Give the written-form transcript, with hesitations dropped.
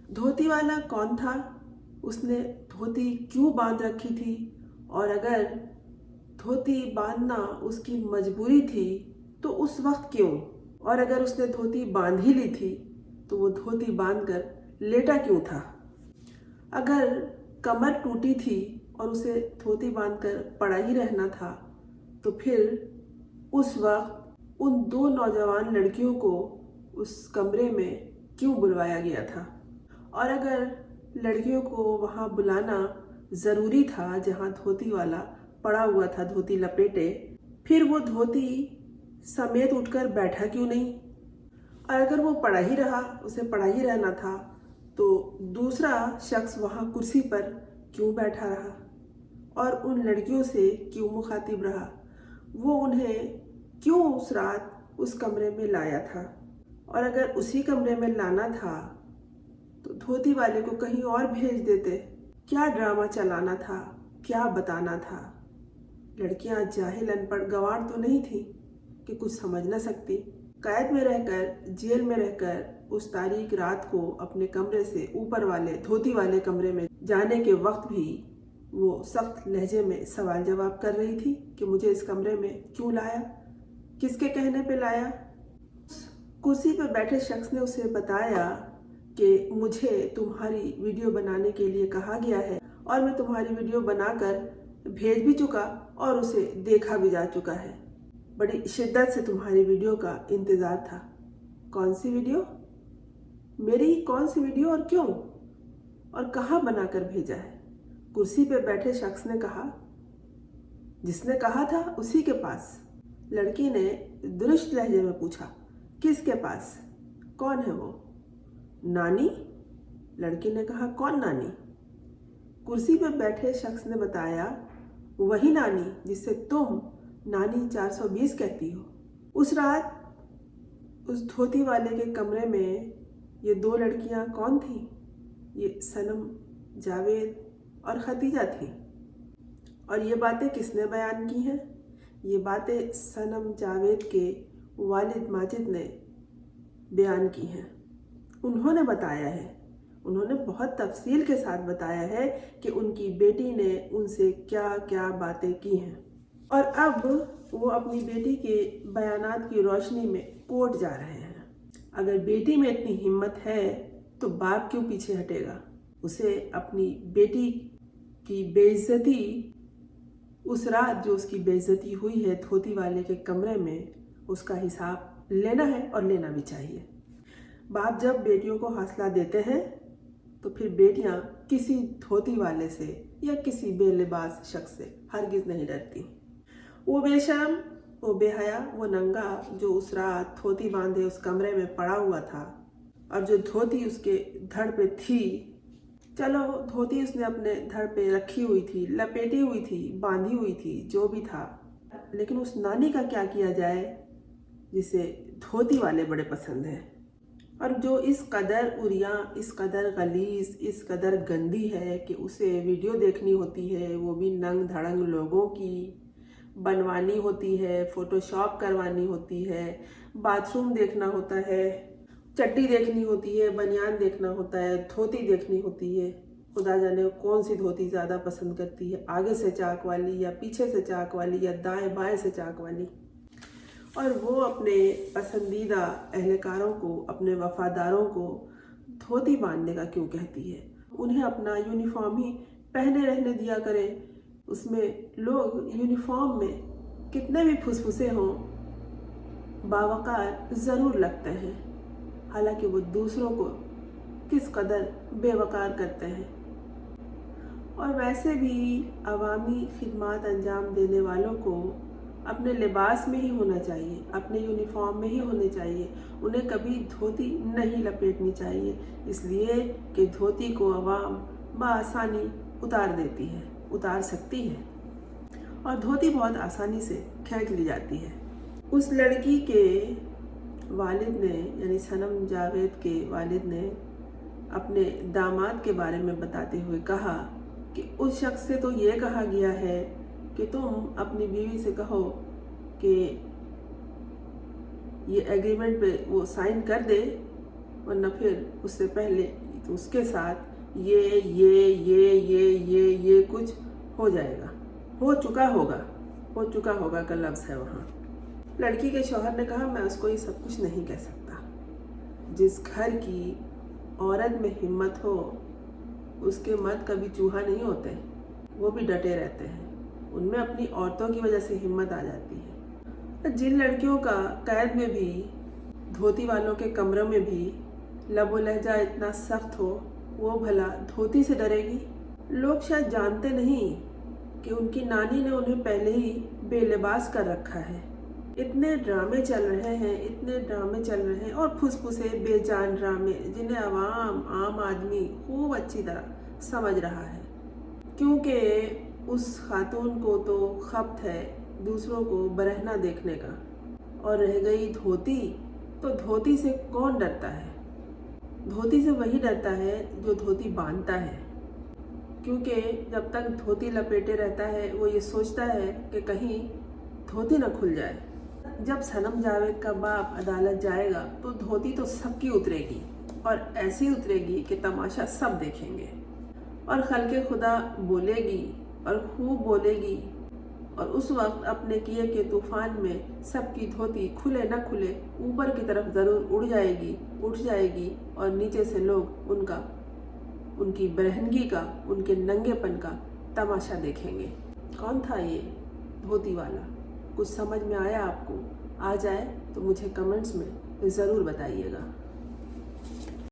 धोती वाला कौन था, उसने धोती क्यों बांध रखी थी, और अगर धोती बांधना उसकी मजबूरी थी तो उस वक्त क्यों, और अगर उसने धोती बांध ही ली थी तो वो धोती बांधकर लेटा क्यों था। अगर कमर टूटी थी और उसे धोती बांधकर पड़ा ही रहना था तो फिर उस वक्त उन दो नौजवान लड़कियों को उस कमरे में क्यों बुलवाया गया था। और अगर लड़कियों को वहाँ बुलाना ज़रूरी था जहाँ धोती वाला पड़ा हुआ था धोती लपेटे, फिर वो धोती समेत उठकर बैठा क्यों नहीं। और अगर वो पड़ा ही रहा, उसे पड़ा ही रहना था, तो दूसरा शख्स वहाँ कुर्सी पर क्यों बैठा रहा और उन लड़कियों से क्यों मुखातिब रहा। वो उन्हें क्यों उस रात उस कमरे में लाया था, और अगर उसी कमरे में लाना था तो धोती वाले को कहीं और भेज देते। क्या ड्रामा चलाना था, क्या बताना था। लड़कियां जाहिल अनपढ़ गंवार तो नहीं थी कि कुछ समझ न सकती। कैद में रहकर, जेल में रहकर उस तारीख रात को अपने कमरे से ऊपर वाले धोती वाले कमरे में जाने के वक्त भी वो सख्त लहजे में सवाल जवाब कर रही थी कि मुझे इस कमरे में क्यों लाया, किसके कहने पे लाया। कुर्सी पर बैठे शख्स ने उसे बताया कि मुझे तुम्हारी वीडियो बनाने के लिए कहा गया है और मैं तुम्हारी वीडियो बनाकर भेज भी चुका और उसे देखा भी जा चुका है। बड़ी शिद्दत से तुम्हारी वीडियो का इंतज़ार था। कौन सी वीडियो? मेरी कौन सी वीडियो और क्यों और कहाँ बनाकर भेजा है? कुर्सी पे बैठे शख्स ने कहा। जिसने कहा था उसी के पास। लड़की ने दुरुस्त लहजे में पूछा, किसके पास? कौन है वो? नानी? लड़की ने कहा, कौन नानी? कुर्सी पर बैठे शख्स ने बताया, वही नानी जिससे तुम नानी 420 कहती हो। उस रात उस धोती वाले के कमरे में ये दो लड़कियां कौन थी? ये सनम, जावेद और खतीजा थी। और ये बातें किसने बयान की हैं? ये बातें सनम जावेद के वालिद माजिद ने बयान की हैं। उन्होंने बताया है, उन्होंने बहुत तफसील के साथ बताया है कि उनकी बेटी ने उनसे क्या क्या बातें की हैं। और अब वो अपनी बेटी के बयानात की रोशनी में कोर्ट जा रहे हैं। अगर बेटी में इतनी हिम्मत है तो बाप क्यों पीछे हटेगा? उसे अपनी बेटी की बेइज्जती, उस रात जो उसकी बेइज्जती हुई है धोती वाले के कमरे में, उसका हिसाब लेना है और लेना भी चाहिए। बाप जब बेटियों को हौसला देते हैं तो फिर बेटियां किसी धोती वाले से या किसी बेलिबास शख्स से हरगिज नहीं डरती। वो बेशर्म, वो बेहया, वो नंगा जो उस रात धोती बांधे उस कमरे में पड़ा हुआ था और जो धोती उसके धड़ पे थी, चलो धोती उसने अपने धड़ पे रखी हुई थी, लपेटी हुई थी, बांधी हुई थी, जो भी था, लेकिन उस नानी का क्या किया जाए जिसे धोती वाले बड़े पसंद हैं और जो इस कदर उरिया, इस कदर गलीज, इस कदर गंदी है कि उसे वीडियो देखनी होती है, वो भी नंग धड़ंग लोगों की, बनवानी होती है, फोटोशॉप करवानी होती है, बाथरूम देखना होता है, चड्डी देखनी होती है, बनियान देखना होता है, धोती देखनी होती है। खुदा जाने कौन सी धोती ज़्यादा पसंद करती है, आगे से चाक वाली या पीछे से चाक वाली या दाएं बाएं से चाक वाली। और वो अपने पसंदीदा अहलकारों को, अपने वफादारों को धोती बांधने का क्यों कहती है? उन्हें अपना यूनिफॉर्म ही पहने रहने दिया करें। उसमें लोग यूनिफॉर्म में कितने भी फुसफुसे हों, बावकार ज़रूर लगते हैं, हालांकि वो दूसरों को किस कदर बेवकार करते हैं। और वैसे भी अवामी खिदमत अंजाम देने वालों को अपने लिबास में ही होना चाहिए, अपने यूनिफॉर्म में ही होने चाहिए। उन्हें कभी धोती नहीं लपेटनी चाहिए, इसलिए कि धोती को अवाम बआसानी उतार देती है, उतार सकती है, और धोती बहुत आसानी से खींच ली जाती है। उस लड़की के वालिद ने, यानी सनम जावेद के वालिद ने अपने दामाद के बारे में बताते हुए कहा कि उस शख्स से तो ये कहा गया है कि तुम अपनी बीवी से कहो कि ये एग्रीमेंट पे वो साइन कर दे, वरना फिर उससे पहले उसके साथ ये कुछ हो जाएगा, हो चुका होगा का लफ्ज़ है वहाँ। लड़की के शौहर ने कहा, मैं उसको ये सब कुछ नहीं कह सकता। जिस घर की औरत में हिम्मत हो उसके मर्द कभी चूहा नहीं होते, वो भी डटे रहते हैं। उनमें अपनी औरतों की वजह से हिम्मत आ जाती है। जिन लड़कियों का कैद में भी, धोती वालों के कमरों में भी लब व लहजा इतना सख्त हो, वो भला धोती से डरेगी? लोग शायद जानते नहीं कि उनकी नानी ने उन्हें पहले ही बेलिबास कर रखा है। इतने ड्रामे चल रहे हैं और फुसफुसे बेजान ड्रामे, जिन्हें आम आदमी खूब अच्छी तरह समझ रहा है, क्योंकि उस खातून को तो खप्त है दूसरों को बरहना देखने का। और रह गई धोती, तो धोती से कौन डरता है? धोती से वही डरता है जो धोती बांधता है, क्योंकि जब तक धोती लपेटे रहता है वो ये सोचता है कि कहीं धोती न खुल जाए। जब सनम जावेद का बाप अदालत जाएगा तो धोती तो सबकी उतरेगी, और ऐसी उतरेगी कि तमाशा सब देखेंगे। और खल्के खुदा बोलेगी और खूब बोलेगी, और उस वक्त अपने किए के तूफान में सबकी धोती खुले न खुले ऊपर की तरफ ज़रूर उठ जाएगी, और नीचे से लोग उनकी बरहनगी का, उनके नंगेपन का तमाशा देखेंगे। कौन था ये धोती वाला? कुछ समझ में आया आपको? आ जाए तो मुझे कमेंट्स में ज़रूर बताइएगा।